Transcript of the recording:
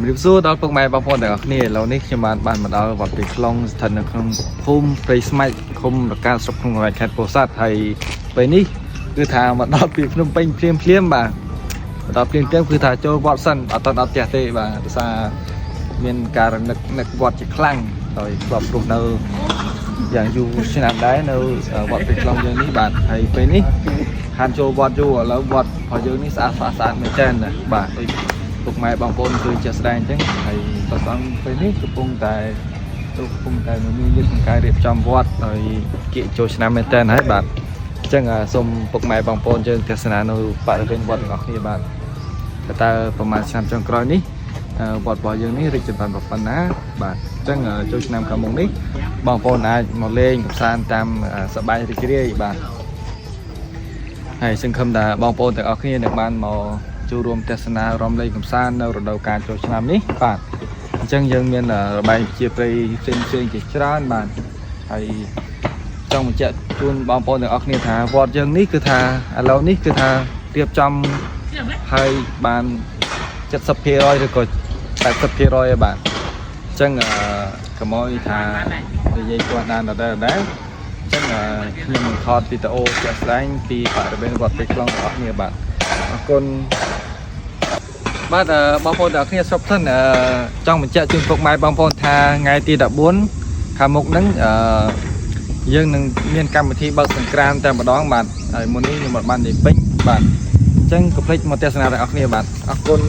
ជំរាបសួរដល់ពុកម៉ែបងប្អូនទាំងអស់គ្នាឥឡូវនេះខ្ញុំបានមកដល់វត្តពីខ្លងស្ថិតនៅក្នុងភូមិព្រៃស្មាច់ឃុំរកាស្រុកក្នុងខេត្តពោធិ៍សាត់ហើយពេលនេះគឺថាមកដល់ពីភ្នំពេញភ្លាមបាទមកដល់ភ្លាមគឺថាចូលវត្តសិនអត់ដល់ផ្ទះទេបាទដោយសារមានការនឹកវត្តជាខ្លាំងហើយធ្លាប់រស់នៅយ៉ាងយូរឆ្នាំដែរនៅវត្តពីខ្លងយើងនេះបាទហើយពេលនេះខានចូលវត្តយូរឥឡូវវត្តរបស់យើងនេះស្អាតមែនទែនណាបាទពុកម៉ែបងប្អូនគឺចេះស្ដែងអញ្ចឹងហើយតោះដល់ពេលនេះកំពុងតែមានយុទ្ធការរៀបចំវត្តហើយគៀកចូលឆ្នាំមែនតើហើយបាទអញ្ចឹងសូមពុកម៉ែបងប្អូនយើងទស្សនានៅបរិវេណវត្តទាំងអស់គ្នាបាទតើប្រហែលឆ្នាំចុងក្រោយនេះវត្តរបស់យើងនេះរីកចម្រើនប៉ុណ្ណាបាទអញ្ចឹងចូលឆ្នាំខាងមុខនេះបងប្អូនអាចមកលេងកម្សាន្តតាមសប្បាយរីករាយបាទហើយសង្ឃឹមថាបងប្អូនទាំងអស់គ្នានឹងបានមកចូលរួមទស្សនារំលែកកម្សាន្តនៅរដូវកាលចូលឆ្នាំនេះបាទអញ្ចឹងយើងមានរបាយជាព្រៃផ្សេងជាច្រើនបាទហើយចង់បញ្ជាក់ជូនបងប្អូនទាំងអស់គ្នាថាវត្តយើងនេះគឺថាឥឡូវនេះគឺថារៀបចំហើយបាន70%ឬក៏80%ហើយបាទអញ្ចឹងកុំឲ្យថានិយាយគាត់ដល់ដដែលអញ្ចឹងខ្ញុំនឹងថតវីដេអូជាក់ស្ដែងពីបរិវេណវត្តព្រៃខ្លងរបស់គ្នាបាទអរគុណបាទបងប្អូនទាំងគ្នាស្រុកសិនចង់បញ្ជាក់ជូនពុកម៉ែបងប្អូនថាថ្ងៃទី14ខាងមុខហ្នឹងយើងនឹងមានកម្មវិធីបើកសង្ក្រាន្តតែម្ដងបាទហើយមុននេះខ្ញុំបាននិយាយពេញបាទអញ្ចឹងកុំភ្លេចមកទស្សនាទាំងអស់គ្នាបាទអរគុណ